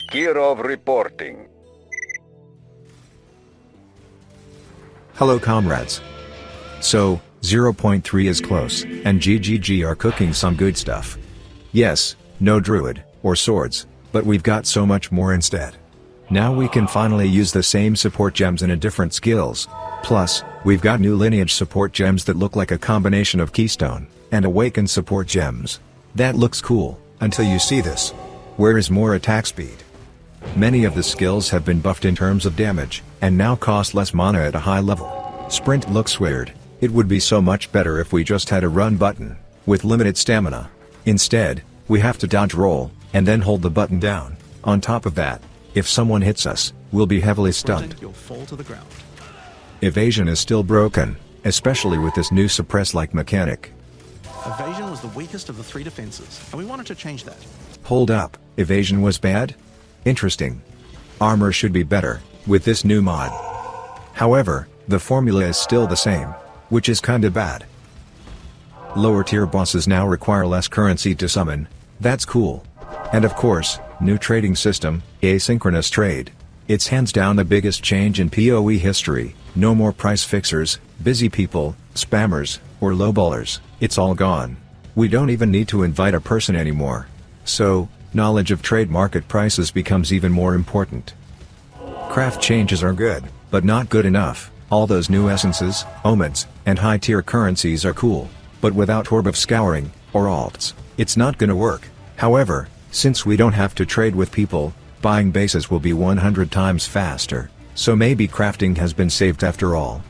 Kirov reporting. Hello comrades. So, 0.3 is close, and GGG are cooking some good stuff. Yes, no druid, or swords, but we've got so much more instead. Now we can finally use the same support gems in a different skills. Plus, we've got new lineage support gems that look like a combination of Keystone and Awaken support gems. That looks cool, until you see this. Where is more attack speed? Many of the skills have been buffed in terms of damage, and now cost less mana at a high level. Sprint looks weird. It would be so much better if we just had a run button, with limited stamina. Instead, we have to dodge roll, and then hold the button down. On top of that, if someone hits us, we'll be heavily stunned. You'll fall to the ground. Evasion is still broken, especially with this new suppress-like mechanic. Evasion was the weakest of the three defenses, and we wanted to change that. Hold up, evasion was bad? Interesting. Armor should be better, with this new mod. However, the formula is still the same, which is kinda bad. Lower tier bosses now require less currency to summon. That's cool. And of course, new trading system, asynchronous trade. It's hands down the biggest change in PoE history. No more price fixers, busy people, spammers, or lowballers. It's all gone. We don't even need to invite a person anymore. So, knowledge of trade market prices becomes even more important. Craft changes are good, but not good enough. All those new essences, omens, and high-tier currencies are cool, but without Orb of Scouring, or alts, it's not gonna work. However, since we don't have to trade with people, buying bases will be 100 times faster, so maybe crafting has been saved after all.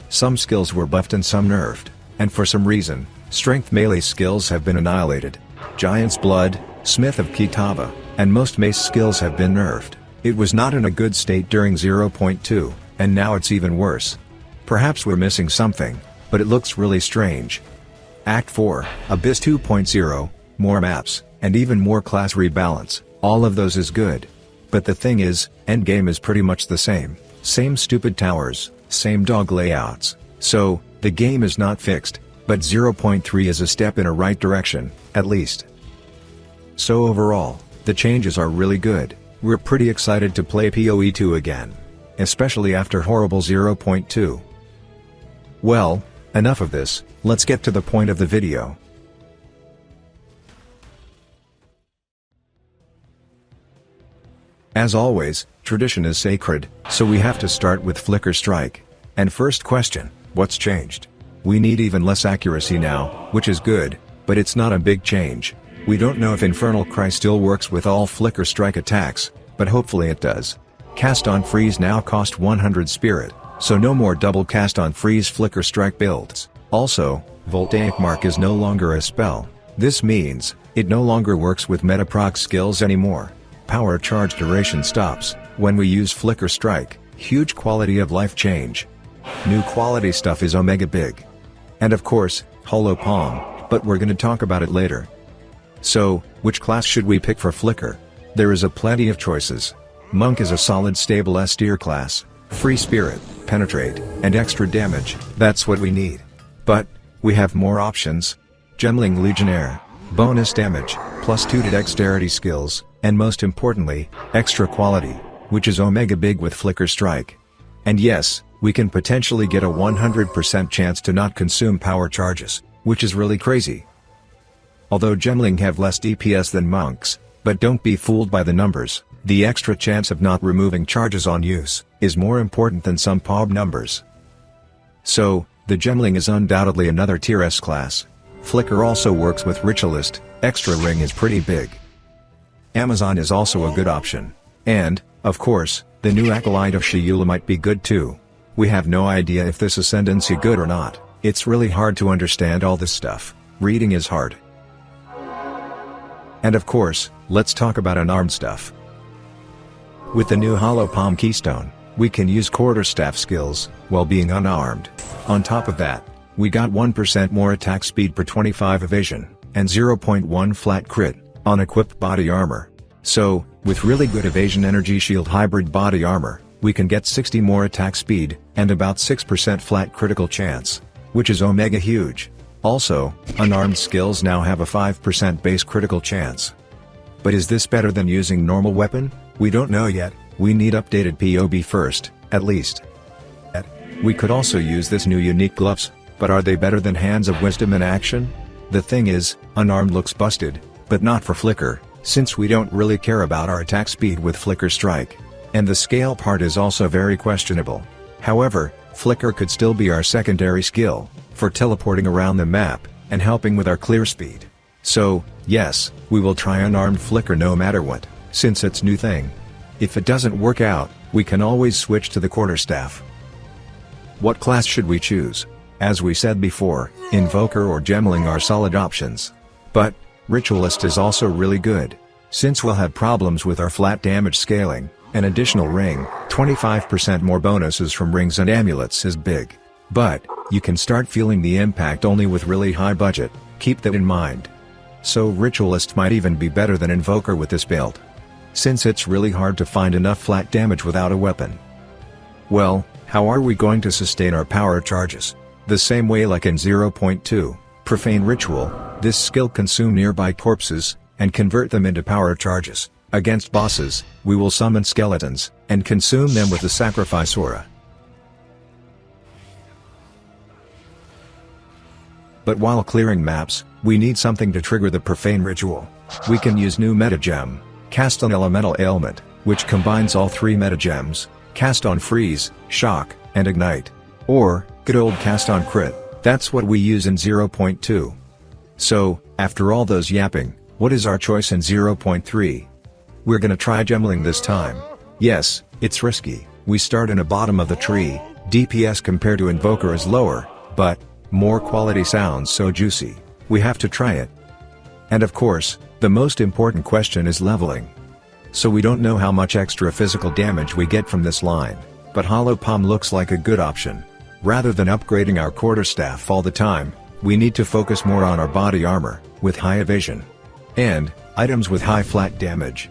Some skills were buffed and some nerfed, and for some reason, strength melee skills have been annihilated. Giant's Blood, Smith of Kitava, and most mace skills have been nerfed. It was not in a good state during 0.2. And now it's even worse. Perhaps we're missing something, but it looks really strange. Act 4, Abyss 2.0, more maps, and even more class rebalance, all of those is good. But the thing is, endgame is pretty much the same. Same stupid towers, same dog layouts. So, the game is not fixed, but 0.3 is a step in a right direction, at least. So overall, the changes are really good. We're pretty excited to play PoE 2 again. Especially after horrible 0.2. Well, enough of this, let's get to the point of the video. As always, tradition is sacred, so we have to start with Flicker Strike. And first question, what's changed? We need even less accuracy now, which is good, but it's not a big change. We don't know if Infernal Cry still works with all Flicker Strike attacks, but hopefully it does. Cast on Freeze now cost 100 spirit, so no more double cast on Freeze Flicker Strike builds. Also, Voltaic Mark is no longer a spell. This means, it no longer works with metaproc skills anymore. Power charge duration stops when we use Flicker Strike. Huge quality of life change. New quality stuff is Omega Big. And of course, Holo Palm, but we're gonna talk about it later. So, which class should we pick for Flicker? There is a plenty of choices. Monk is a solid stable S-tier class, free spirit, penetrate, and extra damage, that's what we need. But, we have more options. Gemling Legionnaire, bonus damage, +2 to dexterity skills, and most importantly, extra quality, which is Omega Big with Flicker Strike. And yes, we can potentially get a 100% chance to not consume power charges, which is really crazy. Although Gemling have less DPS than monks, but don't be fooled by the numbers. The extra chance of not removing charges on use is more important than some POB numbers. So, the Gemling is undoubtedly another tier S class. Flicker also works with Ritualist, extra ring is pretty big. Amazon is also a good option. And, of course, the new Acolyte of Sheula might be good too. We have no idea if this Ascendancy good or not. It's really hard to understand all this stuff. Reading is hard. And of course, let's talk about unarmed stuff. With the new Hollow Palm Keystone, we can use quarterstaff skills, while being unarmed. On top of that, we got 1% more attack speed per 25 evasion, and 0.1 flat crit, on equipped body armor. So, with really good evasion energy shield hybrid body armor, we can get 60 more attack speed, and about 6% flat critical chance, which is omega huge. Also, unarmed skills now have a 5% base critical chance. But is this better than using normal weapon? We don't know yet, we need updated POB first, at least. We could also use this new unique gloves, but are they better than Hands of Wisdom in action? The thing is, Unarmed looks busted, but not for Flicker, since we don't really care about our attack speed with Flicker Strike. And the scale part is also very questionable. However, Flicker could still be our secondary skill, for teleporting around the map, and helping with our clear speed. So, yes, we will try Unarmed Flicker no matter what, since it's new thing. If it doesn't work out, we can always switch to the quarterstaff. What class should we choose? As we said before, Invoker or Gemling are solid options. But, Ritualist is also really good. Since we'll have problems with our flat damage scaling, an additional ring, 25% more bonuses from rings and amulets is big. But, you can start feeling the impact only with really high budget, keep that in mind. So Ritualist might even be better than Invoker with this build, since it's really hard to find enough flat damage without a weapon. Well, how are we going to sustain our power charges? The same way like in 0.2, Profane Ritual, this skill consume nearby corpses, and convert them into power charges. Against bosses, we will summon skeletons, and consume them with the Sacrifice Aura. But while clearing maps, we need something to trigger the Profane Ritual. We can use new meta gem, Cast on Elemental Ailment, which combines all three meta gems, Cast on Freeze, Shock, and Ignite. Or, good old Cast on Crit, that's what we use in 0.2. So, after all those yapping, what is our choice in 0.3? We're gonna try Gemling this time. Yes, it's risky, we start in the bottom of the tree, DPS compared to Invoker is lower, but, more quality sounds so juicy, we have to try it. And of course, the most important question is leveling. So we don't know how much extra physical damage we get from this line, but Hollow Palm looks like a good option. Rather than upgrading our quarterstaff all the time, we need to focus more on our body armor, with high evasion. And, items with high flat damage.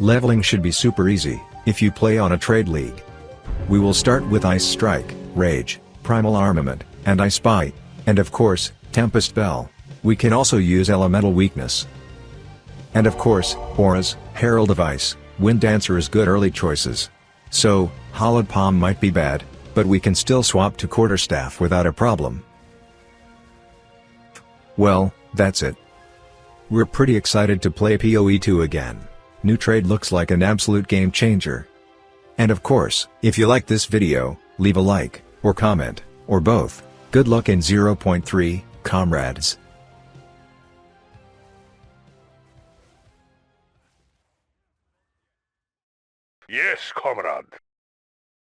Leveling should be super easy, if you play on a trade league. We will start with Ice Strike, Rage, Primal Armament, and Ice Bite, and of course, Tempest Bell. We can also use Elemental Weakness. And of course, Auras, Herald of Ice, Wind Dancer is good early choices. So, Hollowed Palm might be bad, but we can still swap to Quarterstaff without a problem. Well, that's it. We're pretty excited to play PoE 2 again. New trade looks like an absolute game changer. And of course, if you like this video, leave a like, or comment, or both. Good luck in 0.3, comrades. Yes, comrade.